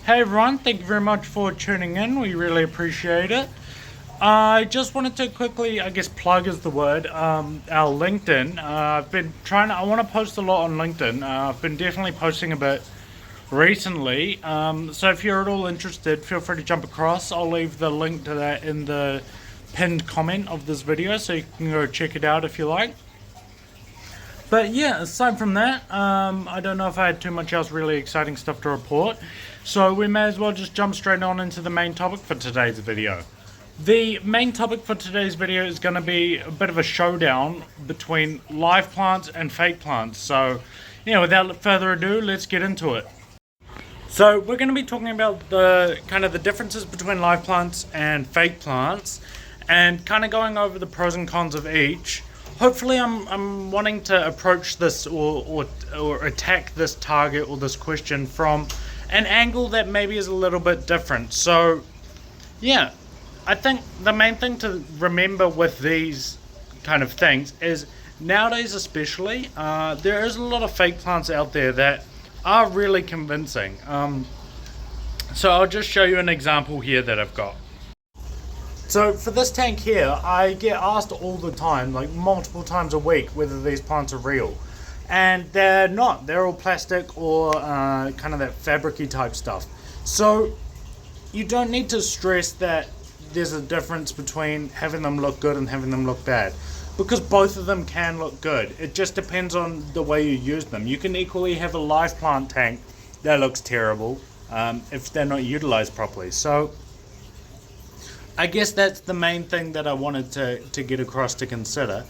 Hey everyone, thank you very much for tuning in. We really appreciate it. I just wanted to quickly, plug is the word, our LinkedIn. I've been I want to post a lot on LinkedIn. I've been definitely posting a bit recently. So if you're at all interested, feel free to jump across. I'll leave the link to that in the pinned comment of this video so you can go check it out if you like. But yeah, aside from that, I don't know if I had too much else really exciting stuff to report. So we may as well just jump straight on into the main topic for today's video. The main topic for today's video is going to be a bit of a showdown between live plants and fake plants. So, yeah, without further ado, let's get into it. So we're going to be talking about the differences between live plants and fake plants, and kind of going over the pros and cons of each. Hopefully I'm wanting to approach this or attack this target or this question from an angle that maybe is a little bit different. So yeah, I think the main thing to remember with these kind of things is nowadays especially, there is a lot of fake plants out there that are really convincing. So I'll just show you an example here that I've got. So for this tank here, I get asked all the time, like multiple times a week, whether these plants are real. And they're not. They're all plastic or kind of that fabric-y type stuff. So you don't need to stress that there's a difference between having them look good and having them look bad, because both of them can look good. It just depends on the way you use them. You can equally have a live plant tank that looks terrible if they're not utilized properly. So I guess that's the main thing that I wanted to get across to consider.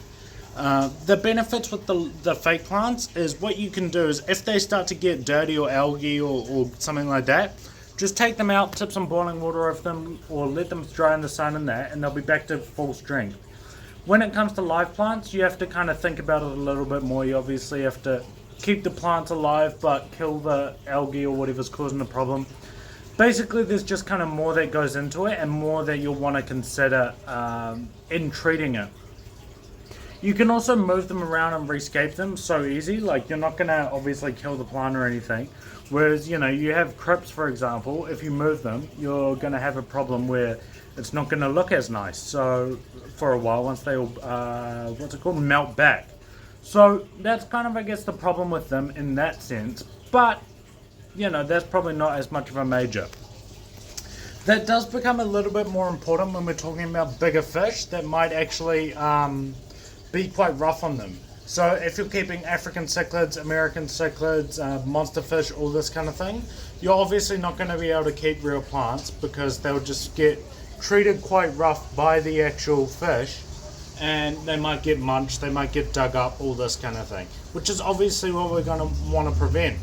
The benefits with the fake plants is what you can do is if they start to get dirty or algae or something like that, just take them out, tip some boiling water over them, or let them dry in the sun and that, and they'll be back to full strength. When it comes to live plants, you have to kind of think about it a little bit more. You obviously have to keep the plants alive but kill the algae or whatever's causing the problem. Basically, there's just kind of more that goes into it and more that you'll want to consider in treating it. You can also move them around and rescape them so easy. Like, you're not going to obviously kill the plant or anything. Whereas, you know, you have crypts, for example, if you move them, you're going to have a problem where it's not going to look as nice. So, for a while, once they all, melt back. So, that's kind of, I guess, the problem with them in that sense. But you know, that's probably not as much of a major. That does become a little bit more important when we're talking about bigger fish that might actually be quite rough on them. So if you're keeping African cichlids, American cichlids, monster fish, all this kind of thing, you're obviously not going to be able to keep real plants because they'll just get treated quite rough by the actual fish, and they might get munched, they might get dug up, all this kind of thing, which is obviously what we're going to want to prevent.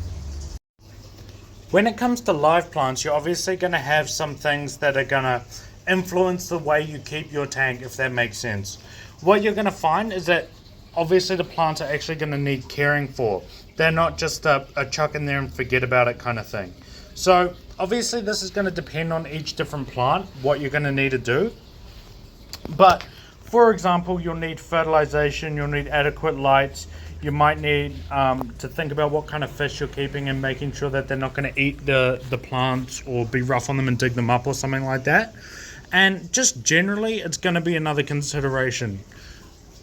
When it comes to live plants, you're obviously going to have some things that are going to influence the way you keep your tank, if that makes sense. What you're going to find is that obviously the plants are actually going to need caring for. They're not just a chuck in there and forget about it kind of thing. So obviously this is going to depend on each different plant, what you're going to need to do. But for example, you'll need fertilization, you'll need adequate lights. You might need to think about what kind of fish you're keeping and making sure that they're not going to eat the plants or be rough on them and dig them up or something like that. And just generally, it's going to be another consideration.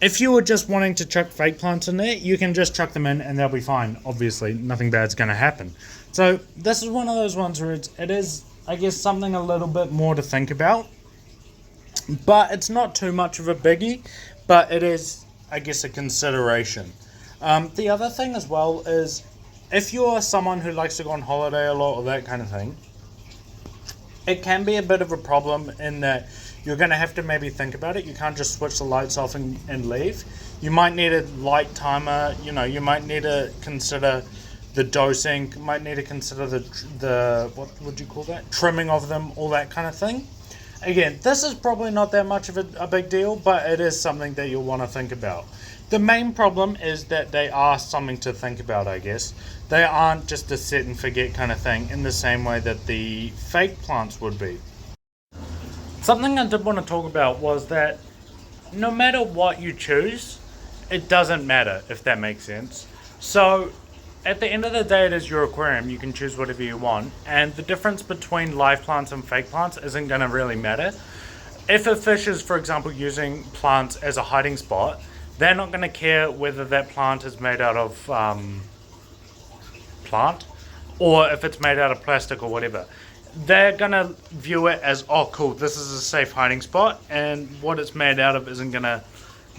If you were just wanting to chuck fake plants in there, you can just chuck them in and they'll be fine. Obviously, nothing bad's going to happen. So this is one of those ones where it is, I guess, something a little bit more to think about. But it's not too much of a biggie, but it is, I guess, a consideration. The other thing as well is if you're someone who likes to go on holiday a lot or that kind of thing, it can be a bit of a problem in that you're going to have to maybe think about it. You can't just switch the lights off and leave. You might need a light timer, you know, you might need to consider the dosing, you might need to consider the what would you call that? Trimming of them, all that kind of thing. Again, this is probably not that much of a big deal, but it is something that you'll want to think about. The main problem is that they are something to think about, I guess. They aren't just a set and forget kind of thing in the same way that the fake plants would be. Something I did want to talk about was that no matter what you choose, it doesn't matter, if that makes sense. So at the end of the day, it is your aquarium. You can choose whatever you want. And the difference between live plants and fake plants isn't going to really matter. If a fish is, for example, using plants as a hiding spot, they're not going to care whether that plant is made out of plant or if it's made out of plastic or whatever. They're going to view it as, oh, cool, this is a safe hiding spot, and what it's made out of isn't going to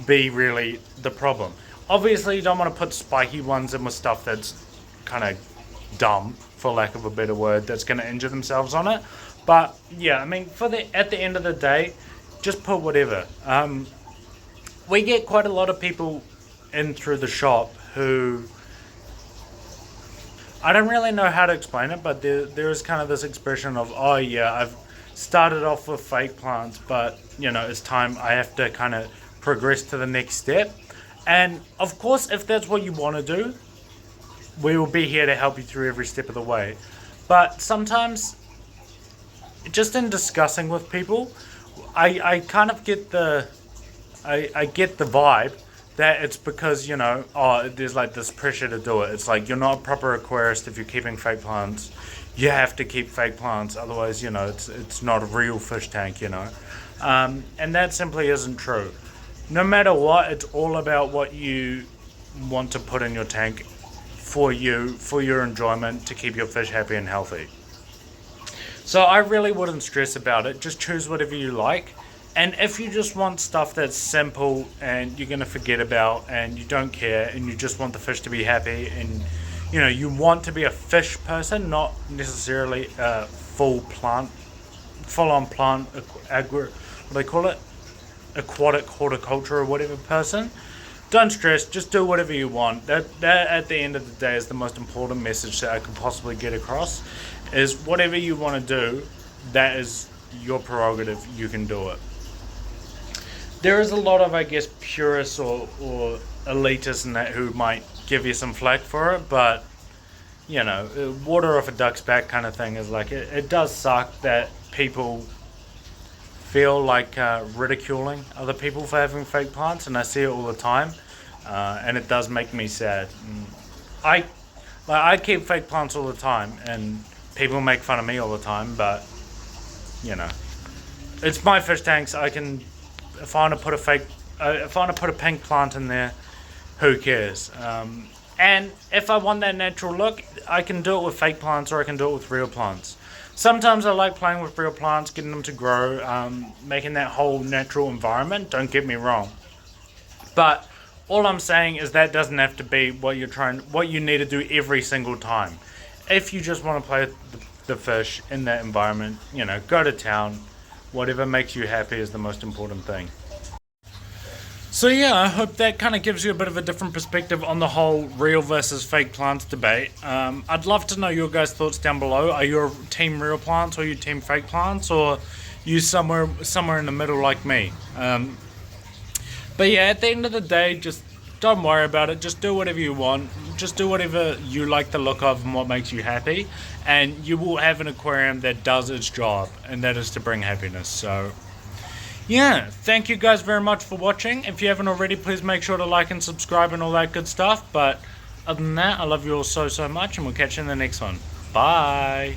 be really the problem. Obviously, you don't want to put spiky ones in with stuff that's kind of dumb, for lack of a better word, that's going to injure themselves on it. But yeah, I mean, at the end of the day, just put whatever. We get quite a lot of people in through the shop who, I don't really know how to explain it, but there is kind of this expression of, oh yeah, I've started off with fake plants, but you know, it's time I have to kind of progress to the next step. And of course, if that's what you want to do, we will be here to help you through every step of the way. But sometimes, just in discussing with people, I kind of get I get the vibe that it's because, you know, oh, there's like this pressure to do it. It's like, you're not a proper aquarist if you're keeping fake plants. You have to keep fake plants, otherwise, you know, it's not a real fish tank, you know. And that simply isn't true. No matter what, it's all about what you want to put in your tank for you, for your enjoyment, to keep your fish happy and healthy. So I really wouldn't stress about it. Just choose whatever you like. And if you just want stuff that's simple and you're going to forget about and you don't care and you just want the fish to be happy and, you know, you want to be a fish person, not necessarily a full-on plant, what do they call it? Aquatic horticulture or whatever person, don't stress, just do whatever you want. That at the end of the day is the most important message that I could possibly get across, is whatever you want to do, that is your prerogative, you can do it. There is a lot of, I guess, purists or elitists in that who might give you some flack for it, but you know, water off a duck's back kind of thing is like, it does suck that people feel like ridiculing other people for having fake plants, and I see it all the time, and it does make me sad. I keep fake plants all the time, and people make fun of me all the time, but you know, it's my fish tanks. I can, if I want to put a pink plant in there, who cares? And if I want that natural look, I can do it with fake plants or I can do it with real plants. Sometimes I like playing with real plants, getting them to grow, making that whole natural environment, don't get me wrong. But all I'm saying is that doesn't have to be what you need to do every single time. If you just want to play the fish in that environment, you know, go to town. Whatever makes you happy is the most important thing. So yeah, I hope that kind of gives you a bit of a different perspective on the whole real versus fake plants debate. I'd love to know your guys' thoughts down below. Are you team real plants or are you team fake plants, or you somewhere in the middle like me? But yeah, at the end of the day, just don't worry about it. Just do whatever you want. Just do whatever you like the look of and what makes you happy, and you will have an aquarium that does its job, and that is to bring happiness. So yeah, thank you guys very much for watching. If you haven't already, please make sure to like and subscribe and all that good stuff. But other than that, I love you all so much, and we'll catch you in the next one. Bye.